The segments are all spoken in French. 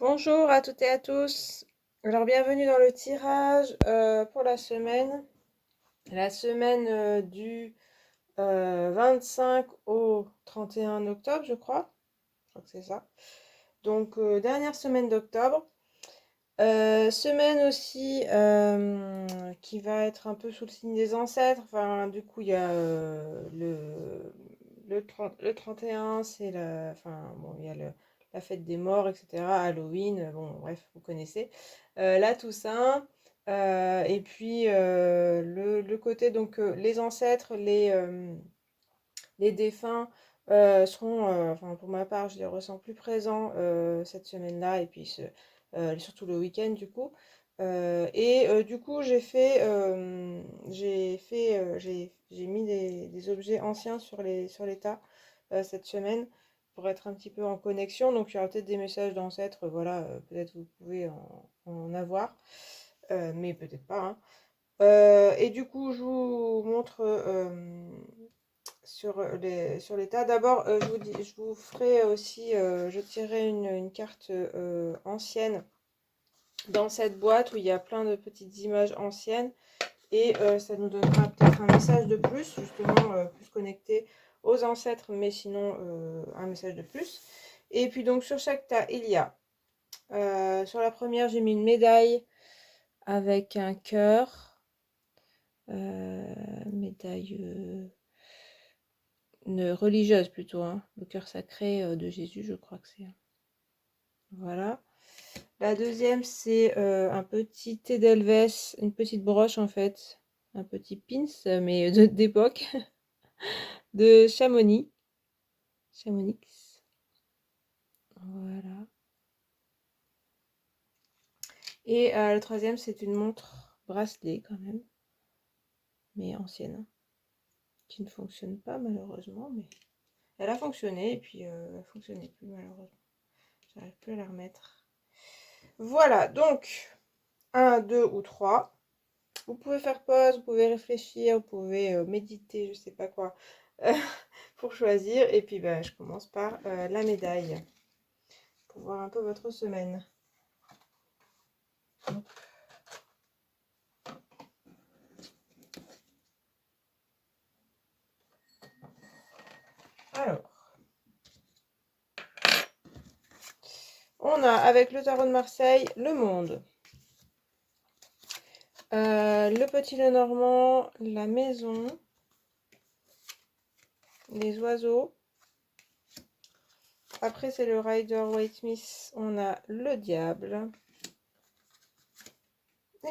Bonjour à toutes et à tous. Alors bienvenue dans le tirage pour la semaine du 25 au 31 octobre, je crois. Je crois que c'est ça. Donc dernière semaine d'octobre. Semaine aussi qui va être un peu sous le signe des ancêtres. Enfin, du coup, il y a le 31, c'est bon, il y a la fête des morts, etc. Halloween, bon, bref, vous connaissez. La Toussaint, et puis le côté, donc, les ancêtres, les défunts seront, enfin, pour ma part, je les ressens plus présents cette semaine-là, et puis surtout le week-end, du coup. Du coup, j'ai mis des objets anciens sur les tas cette semaine pour être un petit peu en connexion. Donc, il y aura peut-être des messages d'ancêtres, voilà, peut-être vous pouvez en avoir, mais peut-être pas, hein. Et du coup, je vous montre sur les tas. D'abord, je vous ferai aussi, je tirerai une carte ancienne dans cette boîte où il y a plein de petites images anciennes, et ça nous donnera peut-être un message de plus, justement, plus connecté aux ancêtres, mais sinon un message de plus. Et puis donc sur chaque tas, il y a, sur la première, j'ai mis une médaille avec un cœur, médaille une religieuse plutôt, hein, le cœur sacré de Jésus, je crois que c'est. Voilà. La deuxième, c'est un petit thé d'Elvès, une petite broche en fait, un petit pins, mais d'époque, de Chamonix. Chamonix. Voilà. Et le troisième, c'est une montre bracelet quand même, mais ancienne, qui ne fonctionne pas malheureusement, mais elle a fonctionné, et puis elle ne fonctionnait plus malheureusement. J'arrive plus à la remettre. Voilà, donc 1, 2 ou 3. Vous pouvez faire pause, vous pouvez réfléchir, vous pouvez méditer, je sais pas quoi, pour choisir. Et puis je commence par la médaille, pour voir un peu votre semaine. Alors, on a avec le tarot de Marseille, le monde. Le petit Lenormand, la maison, les oiseaux. Après, c'est le Rider-Waite-Smith, on a le diable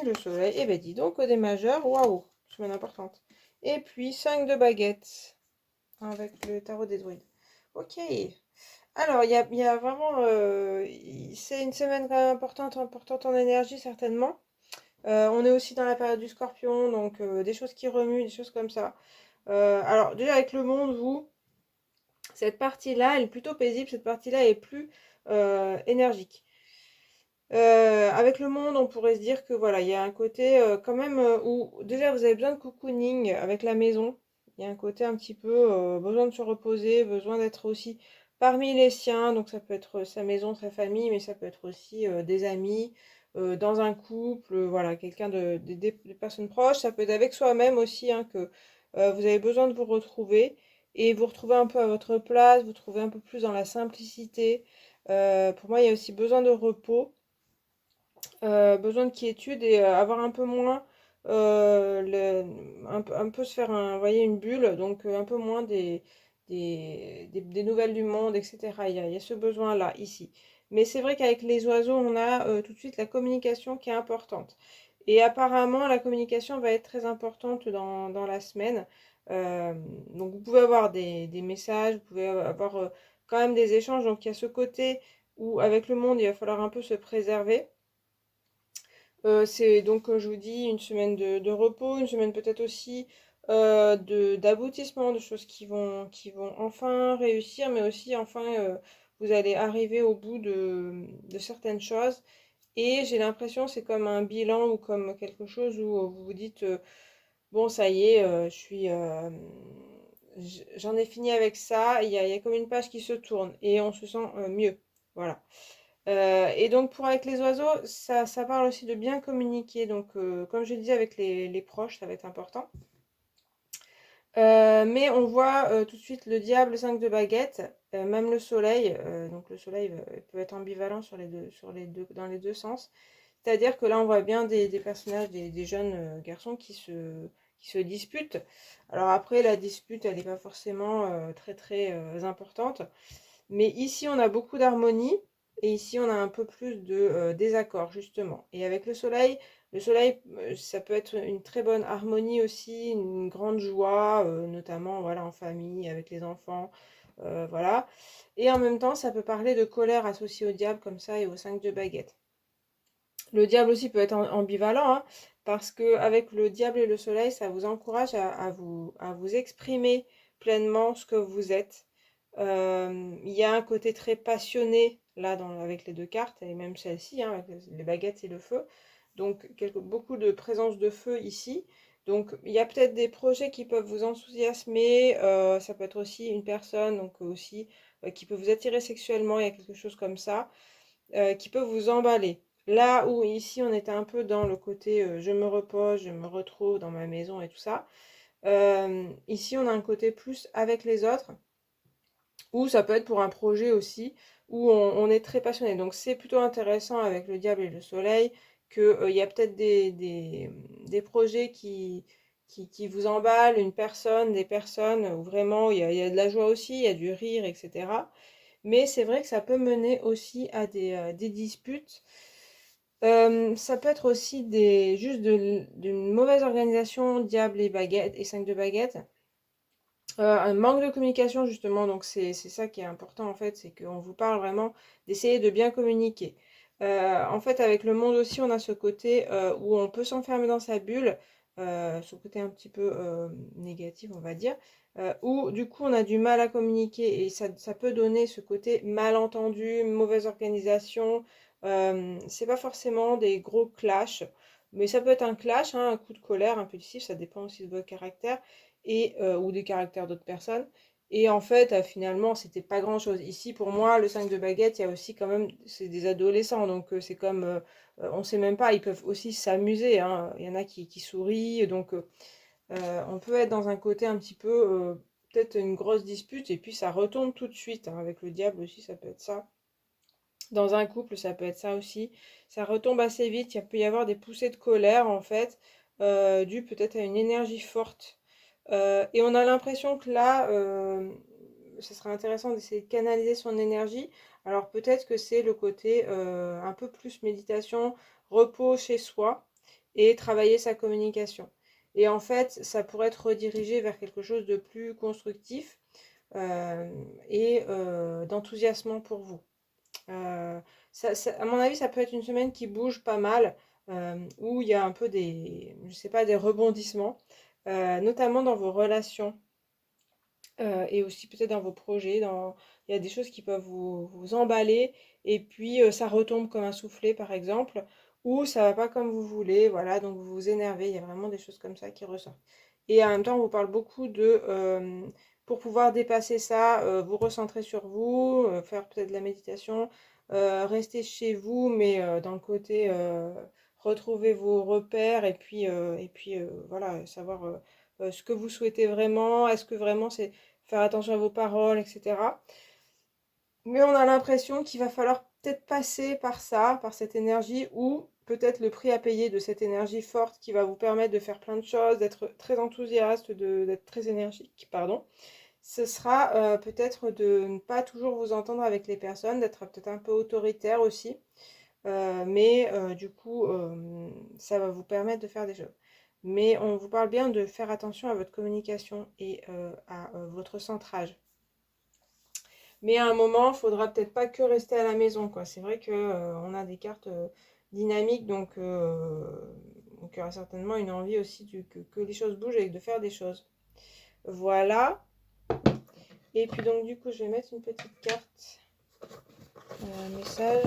et le soleil. Et ben dis donc, au dé majeur, waouh, semaine importante. Et puis 5 de baguettes avec le tarot des druides. Ok. Alors, il y a vraiment... c'est une semaine quand même importante en énergie, certainement. On est aussi dans la période du scorpion, donc des choses qui remuent, des choses comme ça. Alors, déjà avec le monde, cette partie-là, elle est plutôt paisible, cette partie-là est plus énergique. Avec le monde, on pourrait se dire que voilà, il y a un côté quand même où déjà vous avez besoin de cocooning avec la maison. Il y a un côté un petit peu besoin de se reposer, besoin d'être aussi parmi les siens. Donc ça peut être sa maison, sa famille, mais ça peut être aussi des amis, dans un couple, voilà, quelqu'un des personnes proches. Ça peut être avec soi-même aussi, hein, que vous avez besoin de vous retrouver et vous retrouver un peu à votre place, vous trouver un peu plus dans la simplicité. Pour moi, il y a aussi besoin de repos. Besoin de quiétude et avoir un peu moins, un peu se faire vous voyez, une bulle, donc un peu moins des nouvelles du monde, etc. Il y a ce besoin-là ici. Mais c'est vrai qu'avec les oiseaux, on a tout de suite la communication qui est importante. Et apparemment, la communication va être très importante dans la semaine. Euh, donc vous pouvez avoir des messages, vous pouvez avoir quand même des échanges. Donc il y a ce côté où avec le monde, il va falloir un peu se préserver. C'est donc, je vous dis, une semaine de repos, une semaine peut-être aussi d'aboutissement, de choses qui vont enfin réussir, mais aussi enfin vous allez arriver au bout de certaines choses. Et j'ai l'impression c'est comme un bilan ou comme quelque chose où vous vous dites, bon ça y est, j'en ai fini avec ça, il y a comme une page qui se tourne et on se sent mieux. Voilà. Et donc pour avec les oiseaux, ça parle aussi de bien communiquer. Donc comme je disais avec les proches, ça va être important. Mais on voit tout de suite le diable, le 5 de baguette, même le soleil. Donc le soleil peut être ambivalent dans les deux sens. C'est-à-dire que là, on voit bien des personnages, des jeunes garçons qui se disputent. Alors après, la dispute, elle n'est pas forcément très très importante. Mais ici, on a beaucoup d'harmonie et ici, on a un peu plus de désaccord, justement. Et avec le soleil, ça peut être une très bonne harmonie aussi, une grande joie, notamment voilà, en famille, avec les enfants. Voilà. Et en même temps, ça peut parler de colère associée au diable, comme ça, et au 5 de baguette. Le diable aussi peut être ambivalent, hein, parce que avec le diable et le soleil, ça vous encourage à vous exprimer pleinement ce que vous êtes. Il y a un côté très passionné là avec les deux cartes, et même celle-ci, hein, avec les baguettes et le feu. Donc beaucoup de présence de feu ici. Donc il y a peut-être des projets qui peuvent vous enthousiasmer. Ça peut être aussi une personne donc aussi qui peut vous attirer sexuellement. Il y a quelque chose comme ça qui peut vous emballer. Là où ici on était un peu dans le côté je me repose, je me retrouve dans ma maison et tout ça. Ici on a un côté plus avec les autres, ou ça peut être pour un projet aussi, où on est très passionné. Donc c'est plutôt intéressant avec le diable et le soleil, qu'il y a peut-être des projets qui vous emballent, une personne, des personnes où vraiment il y a de la joie aussi, il y a du rire, etc. Mais c'est vrai que ça peut mener aussi à des disputes. Ça peut être aussi juste d'une mauvaise organisation, diable et baguette et 5 de baguette. Un manque de communication justement, donc c'est ça qui est important en fait, c'est qu'on vous parle vraiment d'essayer de bien communiquer. En fait, avec le monde aussi, on a ce côté où on peut s'enfermer dans sa bulle, ce côté un petit peu négatif, on va dire, où du coup on a du mal à communiquer et ça peut donner ce côté malentendu, mauvaise organisation. C'est pas forcément des gros clashs, mais ça peut être un clash, hein, un coup de colère impulsif, ça dépend aussi de votre caractère ou des caractères d'autres personnes. Et en fait, finalement, c'était pas grand-chose. Ici, pour moi, le 5 de baguette, il y a aussi quand même, c'est des adolescents, donc c'est comme, on sait même pas, ils peuvent aussi s'amuser, hein. Il y en a qui sourient, donc on peut être dans un côté un petit peu, peut-être une grosse dispute, et puis ça retombe tout de suite, hein. Avec le diable aussi, ça peut être ça. Dans un couple, ça peut être ça aussi. Ça retombe assez vite, il peut y avoir des poussées de colère, en fait, dues peut-être à une énergie forte. Et on a l'impression que là, ce serait intéressant d'essayer de canaliser son énergie. Alors peut-être que c'est le côté un peu plus méditation, repos chez soi et travailler sa communication. Et en fait, ça pourrait être redirigé vers quelque chose de plus constructif euh, et d'enthousiasmant pour vous. Euh, à mon avis, ça peut être une semaine qui bouge pas mal, où il y a un peu je sais pas, des rebondissements, notamment dans vos relations et aussi peut-être dans vos projets. Il y a des choses qui peuvent vous emballer et puis ça retombe comme un soufflet, par exemple, ou ça va pas comme vous voulez, voilà, donc vous vous énervez. Il y a vraiment des choses comme ça qui ressortent. Et en même temps, on vous parle beaucoup pour pouvoir dépasser ça, vous recentrer sur vous, faire peut-être de la méditation, rester chez vous, mais dans le côté retrouver vos repères et puis voilà, savoir ce que vous souhaitez vraiment, est-ce que vraiment c'est faire attention à vos paroles, etc. Mais on a l'impression qu'il va falloir peut-être passer par ça, par cette énergie, ou peut-être le prix à payer de cette énergie forte qui va vous permettre de faire plein de choses, d'être très enthousiaste, d'être très énergique, pardon. Ce sera peut-être de ne pas toujours vous entendre avec les personnes, d'être peut-être un peu autoritaire aussi. Mais du coup, ça va vous permettre de faire des choses. Mais on vous parle bien de faire attention à votre communication et à votre centrage. Mais à un moment, il faudra peut-être pas que rester à la maison, quoi. C'est vrai que on a des cartes dynamiques, donc il y aura certainement une envie aussi que les choses bougent et de faire des choses. Voilà. Et puis donc du coup, je vais mettre une petite carte message.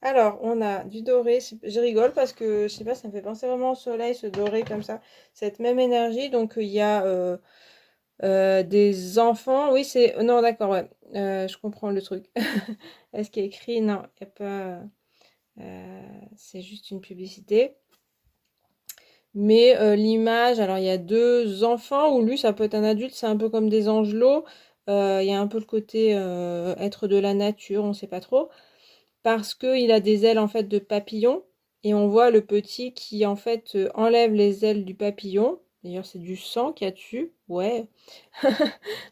Alors, on a du doré. Je rigole parce que, je sais pas, ça me fait penser vraiment au soleil, ce doré comme ça. Cette même énergie. Donc, il y a des enfants. Oui, c'est... Non, d'accord, ouais. Je comprends le truc. Est-ce qu'il y a écrit? Non, il n'y a pas... c'est juste une publicité. Mais l'image, alors il y a deux enfants, ou lui, ça peut être un adulte, c'est un peu comme des angelots. Il y a un peu le côté être de la nature, on ne sait pas trop. Parce qu'il a des ailes en fait de papillon. Et on voit le petit qui en fait enlève les ailes du papillon. D'ailleurs, c'est du sang qu'il y a dessus. Ouais,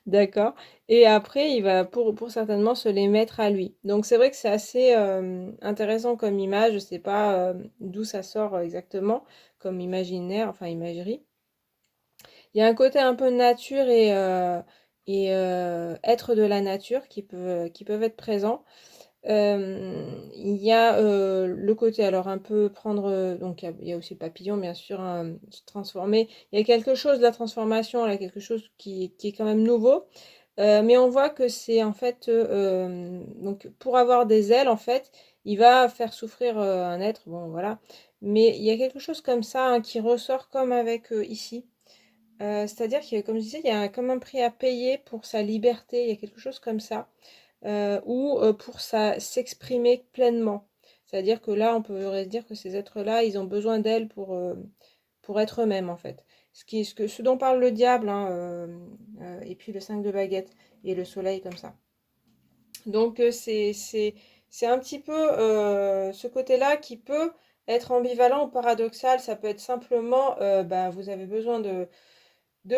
d'accord. Et après, il va pour certainement se les mettre à lui. Donc c'est vrai que c'est assez intéressant comme image. Je ne sais pas d'où ça sort exactement comme imaginaire, enfin imagerie. Il y a un côté un peu nature et être de la nature qui peuvent être présents. Il y a le côté, alors un peu prendre, donc il y a aussi le papillon, bien sûr, hein, se transformer. Il y a quelque chose de la transformation, là, quelque chose qui est quand même nouveau. Mais on voit que c'est en fait, donc pour avoir des ailes, en fait, il va faire souffrir un être, bon voilà. Mais il y a quelque chose comme ça hein, qui ressort comme avec ici. C'est-à-dire que, comme je disais, il y a comme un prix à payer pour sa liberté, il y a quelque chose comme ça ou pour s'exprimer pleinement. C'est-à-dire que là, on pourrait se dire que ces êtres-là, ils ont besoin d'elles pour être eux-mêmes, en fait. Ce dont parle le diable, hein, et puis le 5 de baguette, et le soleil comme ça. Donc, c'est un petit peu ce côté-là qui peut être ambivalent ou paradoxal. Ça peut être simplement, bah, vous avez besoin de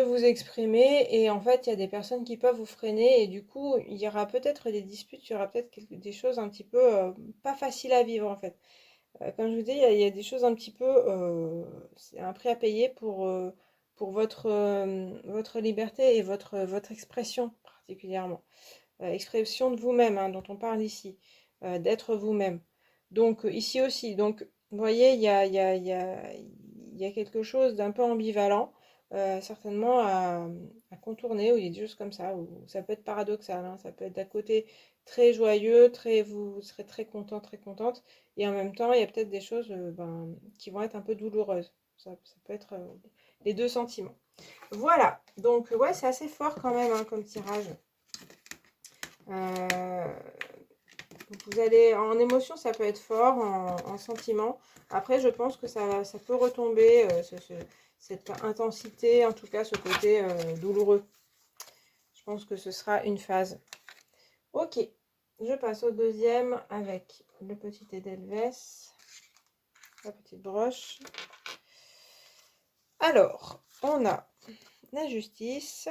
vous exprimer et en fait il y a des personnes qui peuvent vous freiner et du coup il y aura peut-être des disputes, il y aura peut-être des choses un petit peu pas faciles à vivre en fait. Comme je vous dis, il y a des choses un petit peu, c'est un prix à payer pour votre liberté et votre expression particulièrement. Expression de vous-même hein, dont on parle ici, d'être vous-même. Donc ici aussi, donc vous voyez, il y a quelque chose d'un peu ambivalent, certainement à contourner, ou il y a des choses comme ça, où ça peut être paradoxal, hein, ça peut être d'un côté très joyeux, vous serez très content, très contente, et en même temps, il y a peut-être des choses ben, qui vont être un peu douloureuses. Ça peut être les deux sentiments. Voilà, donc ouais, c'est assez fort quand même hein, comme tirage. Euh, Vous allez en émotion, ça peut être fort, en sentiment. Après, je pense que ça peut retomber, cette intensité, en tout cas ce côté douloureux. Je pense que ce sera une phase. Ok, je passe au deuxième avec le petit Edelweiss, la petite broche. Alors, on a la justice,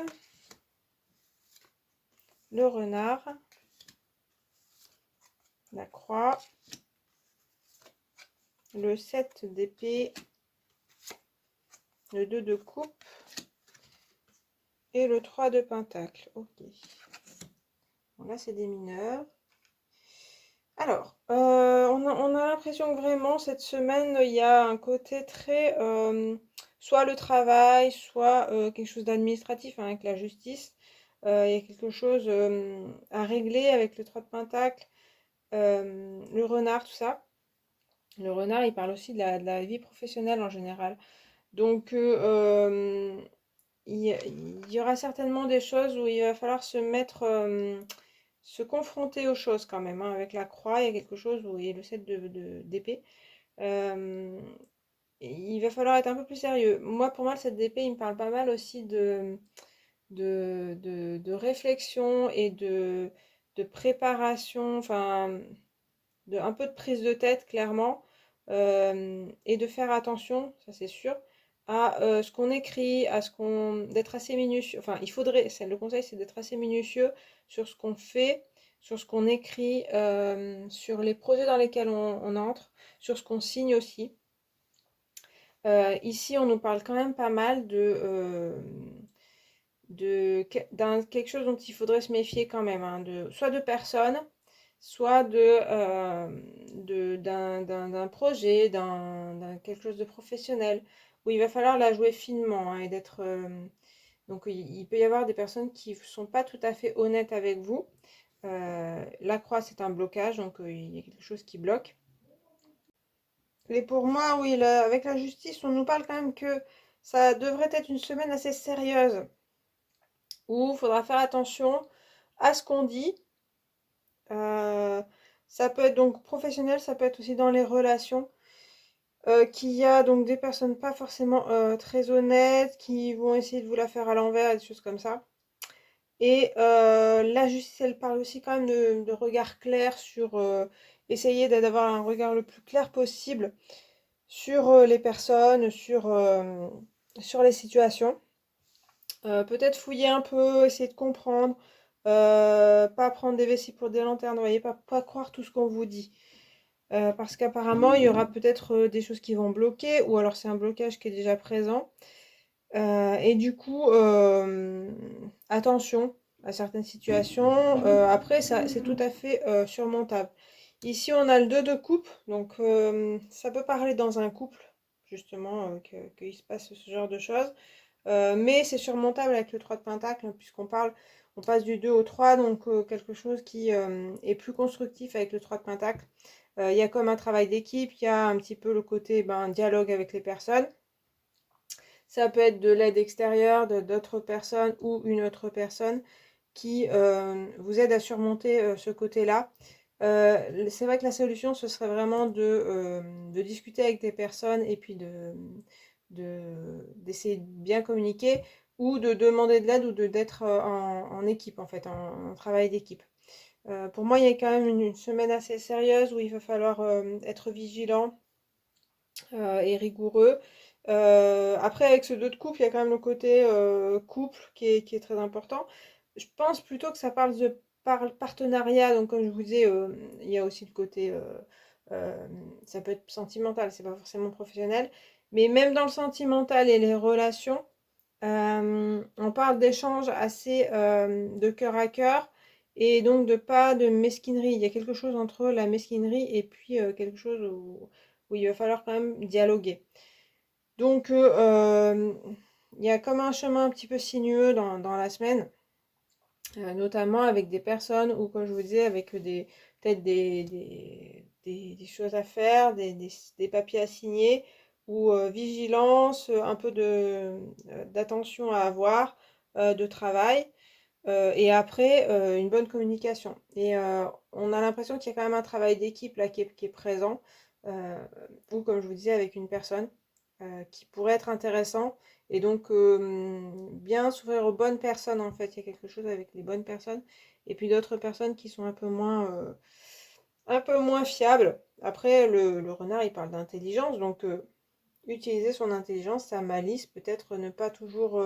le renard, la croix, le 7 d'épée, le 2 de coupe et le 3 de pentacle. Ok. Bon, là, c'est des mineurs. Alors, on a l'impression que vraiment, cette semaine, il y a un côté très... soit le travail, soit quelque chose d'administratif hein, avec la justice. Il y a quelque chose à régler avec le 3 de pentacle, le renard, tout ça. Le renard, il parle aussi de la vie professionnelle en général. Donc, il y aura certainement des choses où il va falloir se confronter aux choses quand même. Hein. Avec la croix, il y a quelque chose où il y a le 7 d'épée. Euh, il va falloir être un peu plus sérieux. Moi, pour moi, le 7 d'épée, il me parle pas mal aussi de réflexion et de préparation, enfin, un peu de prise de tête, clairement, et de faire attention, ça c'est sûr, à ce qu'on écrit, d'être assez minutieux, enfin, le conseil c'est d'être assez minutieux sur ce qu'on fait, sur ce qu'on écrit, sur les projets dans lesquels on entre, sur ce qu'on signe aussi. Ici, on nous parle quand même pas mal d'un quelque chose dont il faudrait se méfier quand même, hein, soit de personnes, soit d'un projet, quelque chose de professionnel, où il va falloir la jouer finement hein, et d'être. Donc il peut y avoir des personnes qui ne sont pas tout à fait honnêtes avec vous. La croix, c'est un blocage, donc il y a quelque chose qui bloque. Et pour moi, oui, avec la justice, on nous parle quand même que ça devrait être une semaine assez sérieuse, où il faudra faire attention à ce qu'on dit. Euh, Ça peut être donc professionnel, ça peut être aussi dans les relations. Qu'il y a donc des personnes pas forcément très honnêtes, qui vont essayer de vous la faire à l'envers et des choses comme ça. Et la justice, elle parle aussi quand même de regard clair sur essayer d'avoir un regard le plus clair possible sur les personnes, sur les situations. Peut-être fouiller un peu, essayer de comprendre, pas prendre des vessies pour des lanternes, vous voyez, pas croire tout ce qu'on vous dit. Parce qu'apparemment, il y aura peut-être des choses qui vont bloquer, ou alors c'est un blocage qui est déjà présent. Et du coup, attention à certaines situations. Après, ça, c'est tout à fait surmontable. Ici, on a le 2 de coupe, donc ça peut parler dans un couple, justement, qu'il se passe ce genre de choses. Mais c'est surmontable avec le 3 de pentacle, on passe du 2 au 3, donc quelque chose qui est plus constructif avec le 3 de pentacle. Il y a comme un travail d'équipe, il y a un petit peu le côté dialogue avec les personnes. Ça peut être de l'aide extérieure, d'autres personnes ou une autre personne qui vous aide à surmonter ce côté-là. C'est vrai que la solution, ce serait vraiment de discuter avec des personnes et puis d'essayer de bien communiquer ou de demander de l'aide ou d'être en équipe, en fait, en travail d'équipe. Pour moi, il y a quand même une semaine assez sérieuse où il va falloir être vigilant et rigoureux. Après, avec ce 2 de couple, il y a quand même le côté couple qui est très important. Je pense plutôt que ça parle de partenariat. Donc, comme je vous disais, il y a aussi le côté, ça peut être sentimental, c'est pas forcément professionnel. Mais même dans le sentimental et les relations, on parle d'échanges assez de cœur à cœur et donc de pas de mesquinerie. Il y a quelque chose entre la mesquinerie et puis quelque chose où il va falloir quand même dialoguer. Donc il y a comme un chemin un petit peu sinueux dans la semaine, notamment avec des personnes ou comme je vous disais, avec peut-être des choses à faire, des papiers à signer ou vigilance, un peu d'attention à avoir, de travail. Et après, une bonne communication. Et on a l'impression qu'il y a quand même un travail d'équipe là qui est présent, euh, ou comme je vous disais, avec une personne qui pourrait être intéressant. Et donc, bien s'ouvrir aux bonnes personnes en fait. Il y a quelque chose avec les bonnes personnes. Et puis d'autres personnes qui sont un peu moins fiables. Après, le renard, il parle d'intelligence. Donc, utiliser son intelligence, sa malice, peut-être ne pas toujours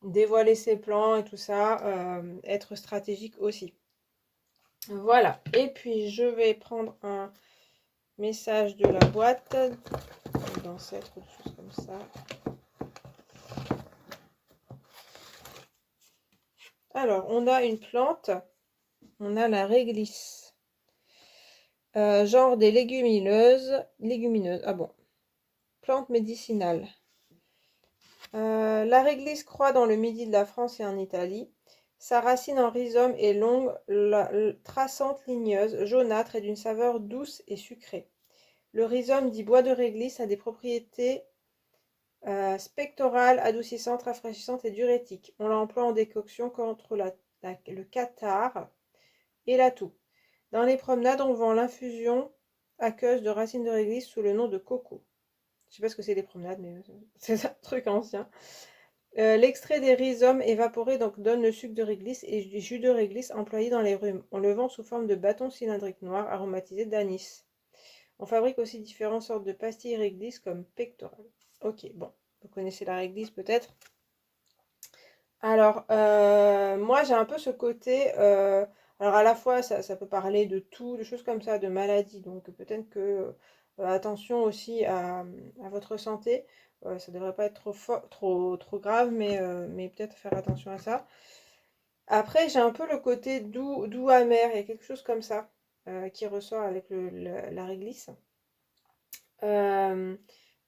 dévoiler ses plans et tout ça, être stratégique aussi. Voilà, et puis je vais prendre un message de la boîte, d'ancêtre ou des choses comme ça. Alors, on a une plante, on a la réglisse, genre des légumineuses, ah bon, plante médicinale. La réglisse croît dans le midi de la France et en Italie. Sa racine en rhizome est longue, traçante, ligneuse, jaunâtre et d'une saveur douce et sucrée. Le rhizome dit bois de réglisse a des propriétés spectorales, adoucissantes, rafraîchissantes et diurétiques. On l'emploie en décoction contre le catarrhe et la toux. Dans les promenades, on vend l'infusion aqueuse de racines de réglisse sous le nom de coco. Je sais pas ce que c'est des promenades, mais c'est un truc ancien. L'extrait des rhizomes évaporé donc donne le sucre de réglisse et du jus de réglisse employé dans les rhumes. On le vend sous forme de bâtons cylindriques noirs aromatisés d'anis. On fabrique aussi différentes sortes de pastilles réglisse comme pectoral. Ok, bon, vous connaissez la réglisse peut-être. Alors, moi j'ai un peu ce côté, alors à la fois ça peut parler de tout, de choses comme ça, de maladies, donc peut-être que attention aussi à votre santé. Ça devrait pas être trop grave, mais peut-être faire attention à ça. Après, j'ai un peu le côté doux amer, il y a quelque chose comme ça qui ressort avec la réglisse. Euh,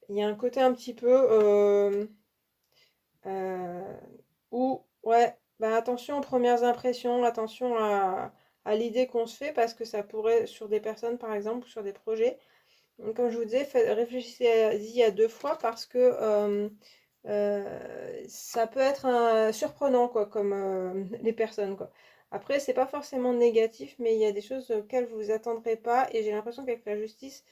Il y a un côté un petit peu euh, où, ouais, bah attention aux premières impressions, à l'idée qu'on se fait, parce que ça pourrait, sur des personnes par exemple, ou sur des projets, Donc, comme je vous disais, réfléchissez-y à 2 fois parce que ça peut être surprenant, quoi, comme les personnes, quoi. Après, c'est pas forcément négatif, mais il y a des choses auxquelles vous vous attendrez pas. Et j'ai l'impression qu'avec la justice,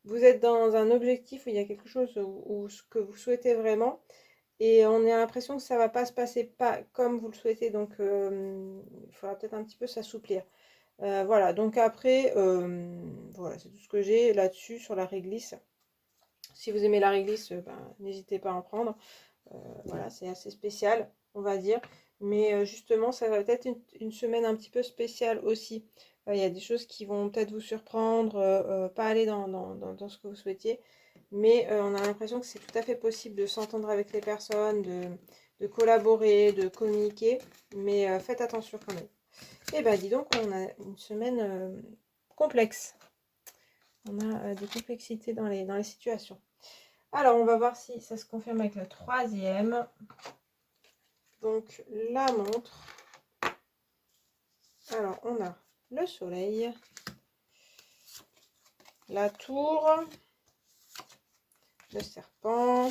vous êtes dans un objectif où il y a quelque chose où ce que vous souhaitez vraiment. Et on a l'impression que ça va pas se passer pas comme vous le souhaitez. Donc, il faudra peut-être un petit peu s'assouplir. Voilà, donc après, voilà, c'est tout ce que j'ai là-dessus sur la réglisse. Si vous aimez la réglisse, ben, n'hésitez pas à en prendre. Voilà, c'est assez spécial, on va dire. Mais justement, ça va être une semaine un petit peu spéciale aussi. Il y a des choses qui vont peut-être vous surprendre, pas aller dans ce que vous souhaitiez. Mais on a l'impression que c'est tout à fait possible de s'entendre avec les personnes, de collaborer, de communiquer. Mais faites attention quand même. Eh ben, dis donc, on a une semaine complexe. On a des complexités dans les situations. Alors, on va voir si ça se confirme avec le troisième. Donc, la montre. Alors, on a le soleil, la tour, le serpent,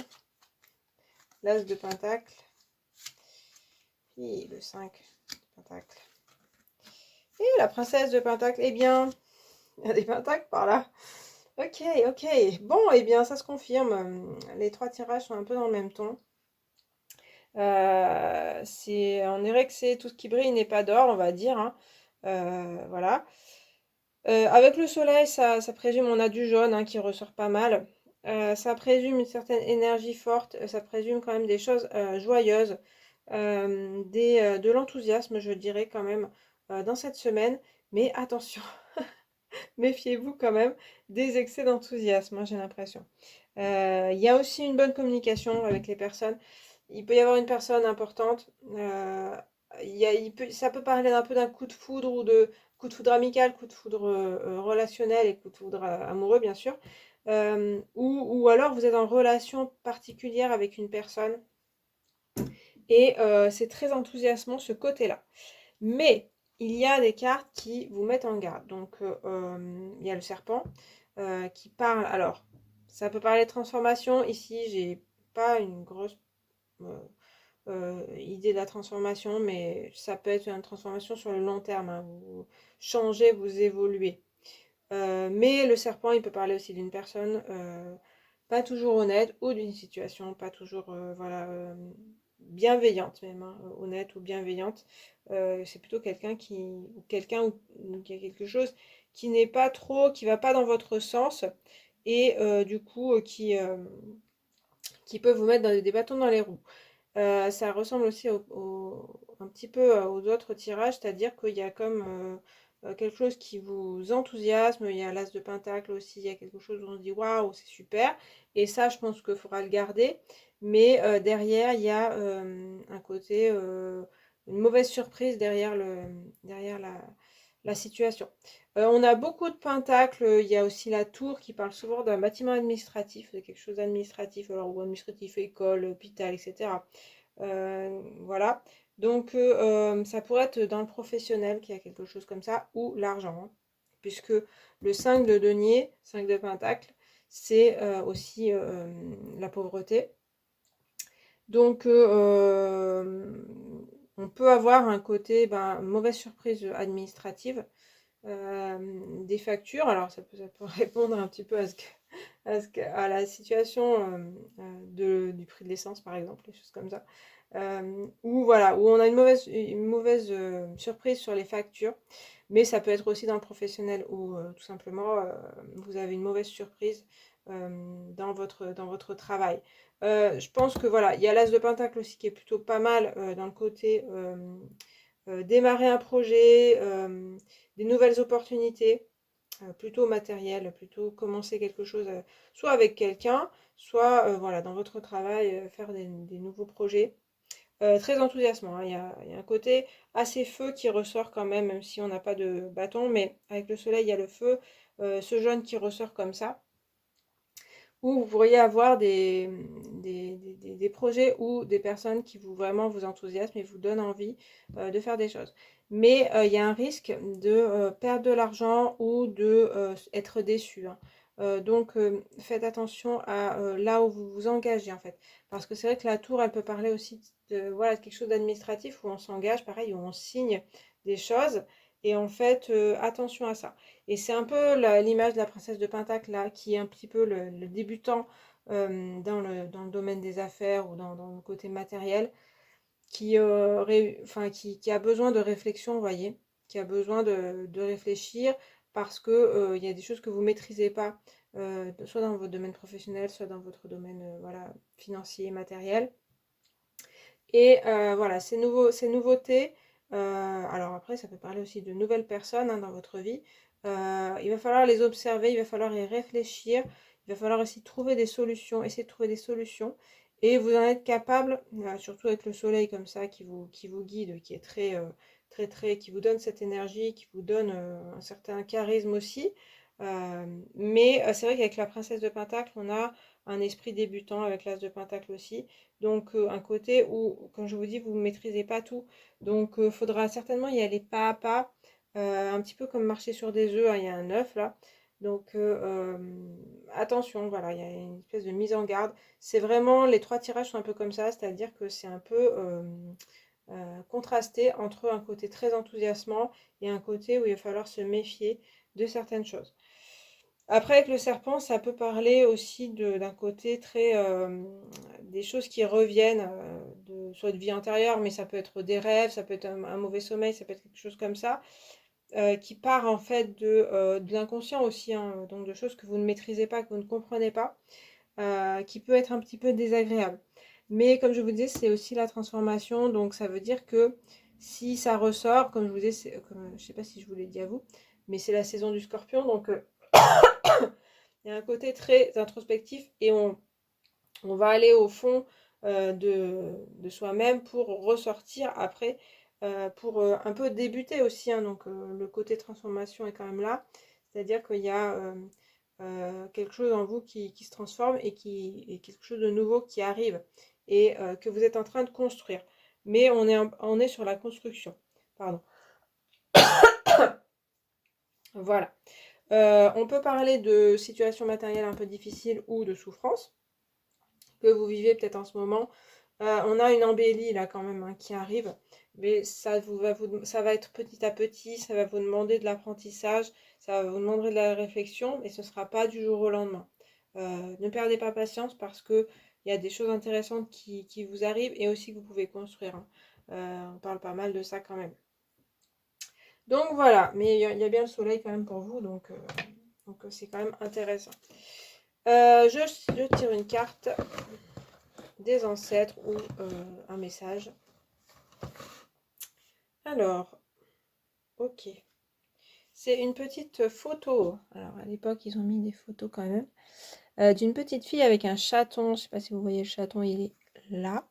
l'as de pentacle, puis le 5 de pentacle. Et la princesse de pentacle. Eh bien, il y a des pentacles par là. Ok, ok. Bon, eh bien, ça se confirme. Les 3 tirages sont un peu dans le même ton. On dirait que c'est tout ce qui brille n'est pas d'or, on va dire, hein. Voilà. Avec le soleil, ça présume, on a du jaune, hein, qui ressort pas mal. Ça présume une certaine énergie forte, ça présume quand même des choses joyeuses, de l'enthousiasme, je dirais quand même, dans cette semaine. Mais attention, méfiez-vous quand même des excès d'enthousiasme, hein, j'ai l'impression. Il y a aussi une bonne communication avec les personnes. Il peut y avoir une personne importante. Ça peut parler un peu d'un coup de foudre ou de coup de foudre amical, coup de foudre relationnel et coup de foudre amoureux, bien sûr. Ou alors vous êtes en relation particulière avec une personne et c'est très enthousiasmant ce côté-là. Mais il y a des cartes qui vous mettent en garde. Donc il y a le serpent qui parle. Alors, ça peut parler de transformation. Ici, j'ai pas une grosse idée de la transformation, mais ça peut être une transformation sur le long terme, hein. Vous changez, vous évoluez. Mais le serpent, il peut parler aussi d'une personne pas toujours honnête ou d'une situation pas toujours voilà, bienveillante même, hein, honnête ou bienveillante. C'est plutôt quelqu'un qui a quelque chose qui n'est pas trop, qui va pas dans votre sens et du coup qui peut vous mettre des bâtons dans les roues. Ça ressemble aussi un petit peu aux autres tirages, c'est-à-dire qu'il y a comme quelque chose qui vous enthousiasme, il y a l'as de pentacle aussi, il y a quelque chose où on se dit waouh, c'est super, et ça, je pense qu'il faudra le garder, mais derrière, il y a un côté, une mauvaise surprise derrière la situation. On a beaucoup de pentacles, il y a aussi la tour qui parle souvent d'un bâtiment administratif, de quelque chose d'administratif, alors ou administratif, école, hôpital, etc. Voilà. Donc ça pourrait être dans le professionnel qu'il y a quelque chose comme ça, ou l'argent, hein. Puisque le 5 de denier, 5 de pentacle, c'est aussi la pauvreté. Donc on peut avoir un côté, ben, mauvaise surprise administrative. Des factures, alors ça peut répondre un petit peu à la situation du prix de l'essence, par exemple, des choses comme ça. Ou voilà, où on a une mauvaise surprise sur les factures, mais ça peut être aussi dans le professionnel où tout simplement vous avez une mauvaise surprise dans votre travail. Je pense que voilà, il y a l'as de pentacle aussi qui est plutôt pas mal dans le côté démarrer un projet, des nouvelles opportunités, plutôt matérielles, plutôt commencer quelque chose, soit avec quelqu'un, soit voilà, dans votre travail, faire des nouveaux projets. Très enthousiasmant, hein. Il y a un côté assez feu qui ressort quand même, même si on n'a pas de bâton, mais avec le soleil, il y a le feu, ce jaune qui ressort comme ça. Ou vous pourriez avoir des projets ou des personnes qui vraiment vous enthousiasment et vous donnent envie de faire des choses. Mais il y a un risque de perdre de l'argent ou de être déçu, hein. Donc, faites attention à là où vous vous engagez en fait. Parce que c'est vrai que la tour, elle peut parler aussi de, voilà, de quelque chose d'administratif où on s'engage, pareil, où on signe des choses. Et en fait, attention à ça. Et c'est un peu l'image de la princesse de Pentacle là, qui est un petit peu le débutant dans le domaine des affaires ou dans le côté matériel, enfin, qui a besoin de réflexion, vous voyez, qui a besoin de réfléchir parce que il y a des choses que vous maîtrisez pas, soit dans votre domaine professionnel, soit dans votre domaine voilà, financier, matériel. Et voilà, ces nouveautés, alors après, ça peut parler aussi de nouvelles personnes hein, dans votre vie. Il va falloir les observer, il va falloir y réfléchir, il va falloir aussi trouver des solutions, essayer de trouver des solutions. Et vous en êtes capable, surtout avec le soleil comme ça qui vous guide, qui est qui vous donne cette énergie, qui vous donne un certain charisme aussi. Mais c'est vrai qu'avec la princesse de Pentacle, on a un esprit débutant avec l'as de Pentacle aussi. Donc un côté où, comme je vous dis, vous ne maîtrisez pas tout. Donc il faudra certainement y aller pas à pas, un petit peu comme marcher sur des œufs, hein, il y a un œuf là. Donc attention, voilà, il y a une espèce de mise en garde. C'est vraiment, les trois tirages sont un peu comme ça, c'est-à-dire que c'est un peu contrasté entre un côté très enthousiasmant et un côté où il va falloir se méfier de certaines choses. Après, avec le serpent, ça peut parler aussi d'un côté très des choses qui reviennent de soit de vie antérieure, mais ça peut être des rêves, ça peut être un mauvais sommeil, ça peut être quelque chose comme ça, qui part en fait de l'inconscient aussi, hein, donc de choses que vous ne maîtrisez pas, que vous ne comprenez pas, qui peut être un petit peu désagréable. Mais comme je vous disais, c'est aussi la transformation, donc ça veut dire que si ça ressort, comme je vous disais, comme, je sais pas si je vous l'ai dit à vous, mais c'est la saison du scorpion, donc il y a un côté très introspectif et on va aller au fond de soi-même pour ressortir après, pour un peu débuter aussi, hein, donc le côté transformation est quand même là, c'est-à-dire qu'il y a quelque chose en vous qui se transforme et quelque chose de nouveau qui arrive et que vous êtes en train de construire. Mais on est sur la construction. Pardon. Voilà. On peut parler de situations matérielles un peu difficiles ou de souffrance que vous vivez peut-être en ce moment. On a une embellie là quand même hein, qui arrive, mais ça va être petit à petit, ça va vous demander de l'apprentissage, ça va vous demander de la réflexion, mais ce ne sera pas du jour au lendemain. Ne perdez pas patience parce que il y a des choses intéressantes qui vous arrivent et aussi que vous pouvez construire, hein. On parle pas mal de ça quand même. Donc voilà, mais il y a bien le soleil quand même pour vous, donc c'est quand même intéressant. Je tire une carte des ancêtres ou un message. Alors, ok. C'est une petite photo. Alors, à l'époque, ils ont mis des photos quand même. D'une petite fille avec un chaton. Je ne sais pas si vous voyez le chaton, il est là.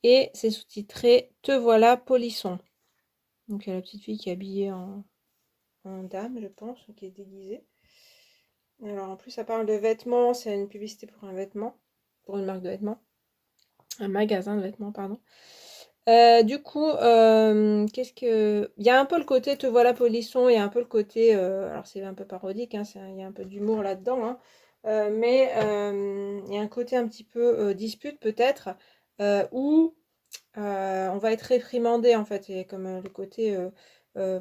Et c'est sous-titré Te voilà, polisson. Donc, il y a la petite fille qui est habillée en dame, je pense, qui est déguisée. Alors, en plus, ça parle de vêtements. C'est une publicité pour un vêtement. Pour une marque de vêtements. Un magasin de vêtements, pardon. Du coup, qu'est-ce que... Il y a un peu le côté te voilà polisson et un peu le côté... alors c'est un peu parodique, hein, il y a un peu d'humour là-dedans, hein, mais il y a un côté un petit peu dispute peut-être, où on va être réprimandé en fait. Et comme le côté euh,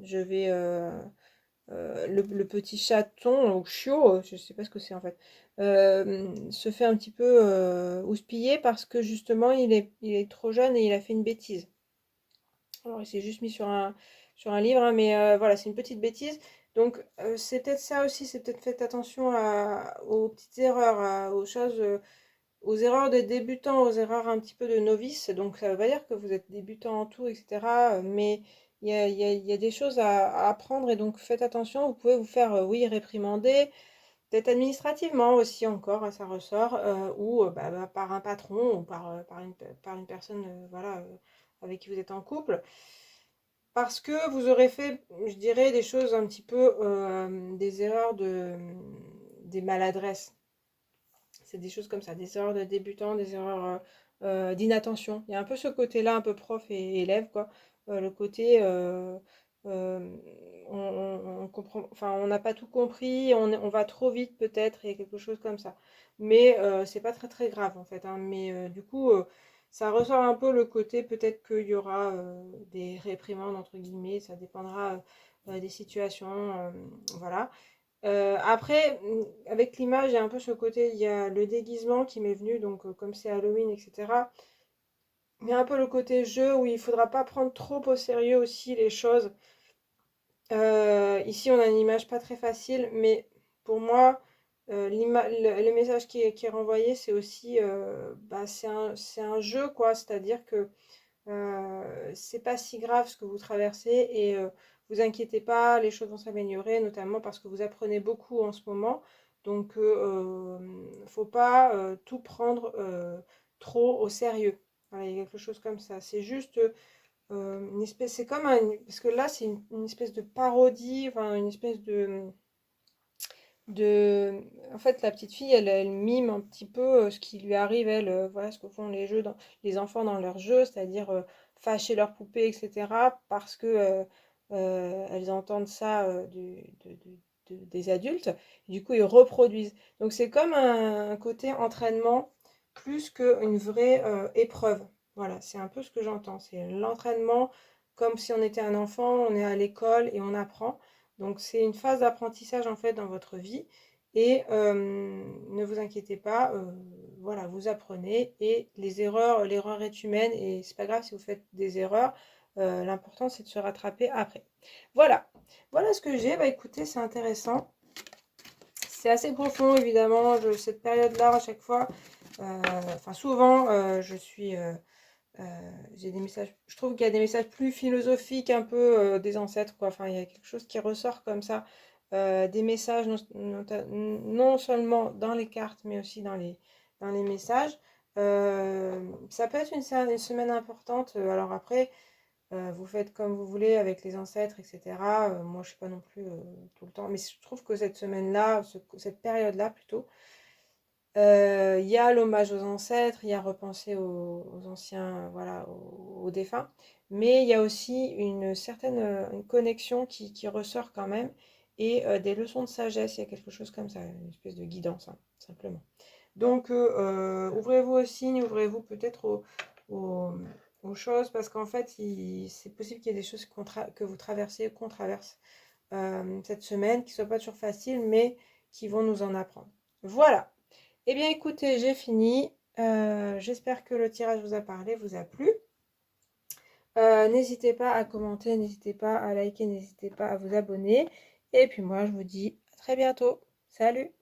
je vais... le petit chaton ou chiot, je sais pas ce que c'est en fait, se fait un petit peu houspiller parce que justement il est trop jeune et il a fait une bêtise. Alors il s'est juste mis sur un livre, hein, mais voilà, c'est une petite bêtise. Donc c'est peut-être ça aussi, c'est peut-être faites attention aux petites erreurs, aux choses, aux erreurs de débutants, aux erreurs un petit peu de novices. Donc ça veut pas dire que vous êtes débutant en tout, etc. Mais il y a des choses à apprendre et donc faites attention. Vous pouvez vous faire, oui, réprimander, peut-être administrativement aussi encore, hein, ça ressort, ou par un patron ou par une personne voilà, avec qui vous êtes en couple. Parce que vous aurez fait, je dirais, des choses un petit peu, des erreurs des maladresses. C'est des choses comme ça, des erreurs de débutants, des erreurs d'inattention. Il y a un peu ce côté-là, un peu prof et élève, quoi. Le côté, on comprend, enfin, on n'a pas tout compris, on va trop vite peut-être, et quelque chose comme ça. Mais c'est pas très très grave en fait, hein. Mais du coup, ça ressort un peu le côté, peut-être qu'il y aura des réprimandes entre guillemets, ça dépendra des situations, voilà. Après, avec l'image, il y a un peu ce côté, il y a le déguisement qui m'est venu, donc comme c'est Halloween, etc. Mais un peu le côté jeu où il faudra pas prendre trop au sérieux aussi les choses. Ici, on a une image pas très facile, mais pour moi, le message qui est renvoyé, c'est aussi, bah, c'est un jeu, quoi. C'est-à-dire que c'est pas si grave ce que vous traversez et vous inquiétez pas, les choses vont s'améliorer, notamment parce que vous apprenez beaucoup en ce moment. Donc, faut pas tout prendre trop au sérieux. Voilà, il y a quelque chose comme ça. C'est juste une espèce, c'est comme un, parce que là, c'est une espèce de parodie, enfin, une espèce de, en fait, la petite fille, elle mime un petit peu ce qui lui arrive, elle, voilà ce que font les enfants dans leurs jeux, c'est-à-dire fâcher leurs poupées, etc., parce que elles entendent ça des adultes, et du coup, ils reproduisent. Donc, c'est comme un côté entraînement plus qu'une vraie épreuve. Voilà, c'est un peu ce que j'entends. C'est l'entraînement comme si on était un enfant, on est à l'école et on apprend. Donc c'est une phase d'apprentissage en fait dans votre vie et ne vous inquiétez pas, voilà, vous apprenez et l'erreur est humaine et c'est pas grave si vous faites des erreurs, l'important c'est de se rattraper après. Voilà, voilà ce que j'ai. Bah écoutez, c'est intéressant. C'est assez profond évidemment, cette période-là à chaque fois, enfin souvent, j'ai des messages, je trouve qu'il y a des messages plus philosophiques un peu des ancêtres, quoi. Enfin, il y a quelque chose qui ressort comme ça, des messages non seulement dans les cartes, mais aussi dans les messages. Ça peut être une semaine importante. Alors après, vous faites comme vous voulez avec les ancêtres, etc. Moi, je suis pas non plus tout le temps, mais je trouve que cette semaine-là, cette période-là plutôt, il y a l'hommage aux ancêtres, il y a repenser aux anciens, voilà, aux défunts, mais il y a aussi une certaine une connexion qui ressort quand même et des leçons de sagesse, il y a quelque chose comme ça, une espèce de guidance, hein, simplement. Donc, ouvrez-vous aux signes, ouvrez-vous peut-être aux- aux choses, parce qu'en fait, c'est possible qu'il y ait des choses que vous traversez, qu'on traverse cette semaine, qui ne soient pas toujours faciles, mais qui vont nous en apprendre. Voilà. Eh bien, écoutez, j'ai fini. J'espère que le tirage vous a parlé, vous a plu. N'hésitez pas à commenter, n'hésitez pas à liker, n'hésitez pas à vous abonner. Et puis moi, je vous dis à très bientôt. Salut!